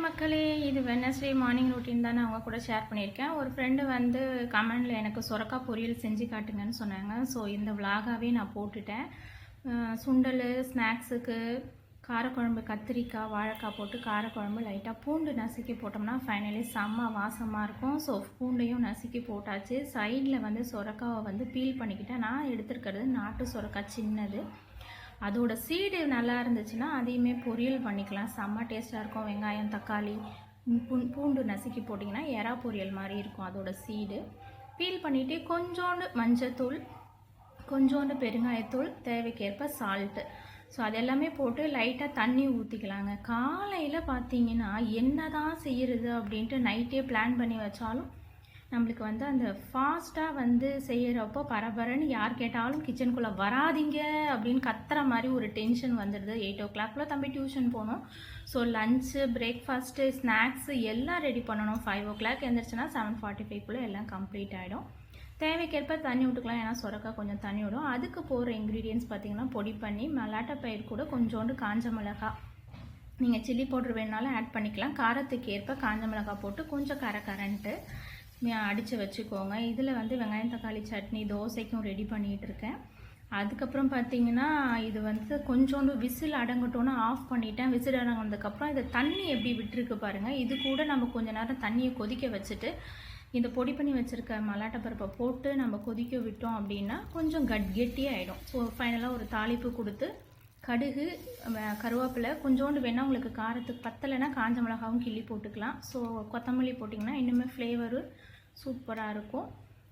மக்களே, இது Wednesday morning routine தான் நான் அவங்க கூட ஷேர் பண்ணியிருக்கேன். ஒரு ஃப்ரெண்டு வந்து கமெண்டில் எனக்கு சொரக்காய் பொரியல் செஞ்சு காட்டுங்கன்னு சொன்னாங்க. ஸோ இந்த விலாகாவே நான் போட்டுட்டேன். சுண்டல் ஸ்நாக்ஸுக்கு காரக்குழம்பு, கத்திரிக்காய் வாழைக்காய் போட்டு காரக்குழம்பு, லைட்டாக பூண்டு நசுக்கி போட்டோம்னா ஃபைனலி செம்ம வாசமாக இருக்கும். ஸோ பூண்டையும் நசுக்கி போட்டாச்சு. சைடில் வந்து சொரக்காவை வந்து பீல் பண்ணிக்கிட்டேன். நான் எடுத்துருக்கிறது நாட்டு சொரக்காய் சின்னது. அதோட சீடு நல்லா இருந்துச்சுன்னா அதையுமே பொரியல் பண்ணிக்கலாம், செம்ம டேஸ்ட்டாக இருக்கும். வெங்காயம் தக்காளி பூண்டு நசுக்கி போட்டிங்கன்னா எறா பொரியல் மாதிரி இருக்கும். அதோட சீடு பீல் பண்ணிவிட்டு கொஞ்சோண்டு மஞ்சத்தூள், கொஞ்சோண்டு பெருங்காயத்தூள், தேவைக்கேற்ப சால்ட்டு, ஸோ அதெல்லாமே போட்டு லைட்டாக தண்ணி ஊற்றிக்கலாங்க. காலையில் பார்த்தீங்கன்னா என்ன தான் செய்கிறது அப்படின்ட்டு நைட்டே பிளான் பண்ணி வச்சாலும் நம்மளுக்கு வந்து அந்த ஃபாஸ்ட்டாக வந்து செய்கிறப்போ பரபரன்னு யார் கேட்டாலும் கிச்சனுக்குள்ளே வராதிங்க அப்படின்னு கத்துற மாதிரி ஒரு டென்ஷன் வந்துடுது. 8 o'clock தம்பி டியூஷன் போகணும். ஸோ லஞ்சு, பிரேக்ஃபாஸ்ட்டு, ஸ்நாக்ஸு எல்லாம் ரெடி பண்ணணும். 5 o'clock எழுந்திரிச்சுன்னா 7:45 எல்லாம் கம்ப்ளீட் ஆகிடும். தேவைக்கேற்ப தண்ணி விட்டுக்கலாம், ஏன்னா சொரக்காய் கொஞ்சம் தண்ணி விடும். அதுக்கு போகிற இன்க்ரீடியன்ஸ் பார்த்திங்கன்னா பொடி பண்ணி மல்லாட்டை பயிர் கூட கொஞ்சோண்டு காஞ்ச மிளகாய், நீங்கள் சில்லி பவுட்ரு வேணுனாலும் ஆட் பண்ணிக்கலாம். காரத்துக்கு ஏற்ப காஞ்ச மிளகாய் போட்டு கொஞ்சம் கரண்ட்டு அடித்து வச்சுக்கோங்க. இதில் வந்து வெங்காயம் தக்காளி சட்னி தோசைக்கும் ரெடி பண்ணிகிட்டு இருக்கேன். அதுக்கப்புறம் பார்த்திங்கன்னா இது வந்து கொஞ்சோண்டு விசில் அடங்கட்டோன்னு ஆஃப் பண்ணிட்டேன். விசில் அடங்கினதுக்கப்புறம் இதை தண்ணி எப்படி விட்டுருக்கு பாருங்கள். இது கூட நம்ம கொஞ்சம் நேரம் தண்ணியை கொதிக்க வச்சுட்டு இந்த பொடி பண்ணி வச்சுருக்க மல்லாட்டை பருப்பை போட்டு நம்ம கொதிக்க விட்டோம் அப்படின்னா கொஞ்சம் கெட்டியாகிடும். ஸோ ஃபைனலாக ஒரு தாளிப்பு கொடுத்து கடுகு, கருவேப்பிலை, கொஞ்சோண்டு வேணால் உங்களுக்கு காரத்துக்கு பத்தலைன்னா காஞ்ச மிளகாவும் கிள்ளி போட்டுக்கலாம். ஸோ கொத்தமல்லி போட்டிங்கன்னா இன்னுமே ஃப்ளேவரு சூப்பராக இருக்கும்.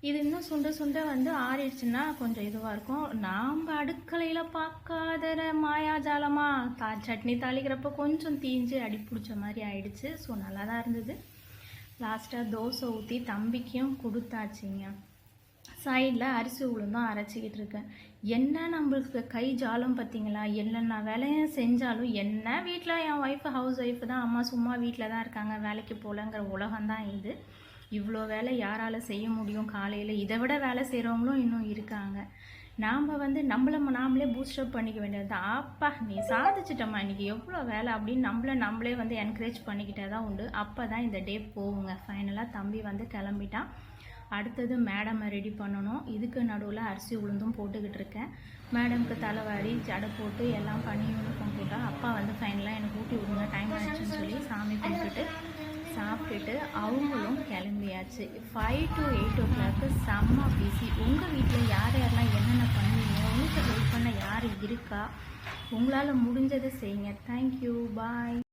இது இன்னும் சுண்ட வந்து ஆறிடுச்சுன்னா கொஞ்சம் இதுவாக இருக்கும். நாம் அடுக்கலையில் பார்க்காத மாயாஜாலமாக சட்னி தாளிக்கிறப்போ கொஞ்சம் தீஞ்சு அடி பிடிச்ச மாதிரி ஆயிடுச்சு. ஸோ நல்லா தான் இருந்தது. லாஸ்ட்டாக தோசை ஊற்றி தம்பிக்கும் கொடுத்தாச்சுங்க. சைடில் அரிசி உளுந்தும் அரைச்சிக்கிட்டு இருக்கேன். என்ன நம்மளுக்கு கை ஜாலம் பார்த்தீங்களா? என்னென்ன வேலையும் செஞ்சாலும் என்ன வீட்டில் என் ஒய்ஃபு ஹவுஸ் ஒய்ஃபு தான், அம்மா சும்மா வீட்டில் தான் இருக்காங்க, வேலைக்கு போகலங்கிற உலகம்தான் இது. இவ்வளோ வேலை யாரால் செய்ய முடியும்? காலையில் இதை விட வேலை செய்கிறவங்களும் இன்னும் இருக்காங்க. நாம் வந்து நாமளே பூஸ்டப் பண்ணிக்க வேண்டியது தான். அப்பா நீ சாதிச்சிட்டம்மா இன்றைக்கி எவ்வளோ வேலை அப்படின்னு நம்மளே வந்து என்கரேஜ் பண்ணிக்கிட்டே தான் உண்டு. அப்போ தான் இந்த டே போகுங்க. ஃபைனலாக தம்பி வந்து கிளம்பிட்டான். அடுத்தது மேடமை ரெடி பண்ணணும். இதுக்கு நடுவில் அரிசி உளுந்தும் போட்டுக்கிட்டு இருக்கேன். மேடம்க்கு தலைவாரி ஜடை போட்டு எல்லாம் பண்ணி யூனிஃபார்ம் போட்டால் அப்பா வந்து ஃபைனலாக எனக்கு ஊட்டி விடுங்க டைம் ஆயிடுச்சுன்னு சொல்லி சாமி கும்பிட்டுட்டு சாப்பிட்டுட்டு அவங்களும் கிளம்பியாச்சு. 5 to 8 o'clock செம்ம பிஸி. உங்கள் வீட்டில் யார் யாரெல்லாம் என்னென்ன பண்ணுவீங்க? உங்களுக்கு ஹெல்ப் பண்ண யார் இருக்கா? உங்களால் முடிஞ்சதை செய்யுங்க. தேங்க்யூ, பாய்.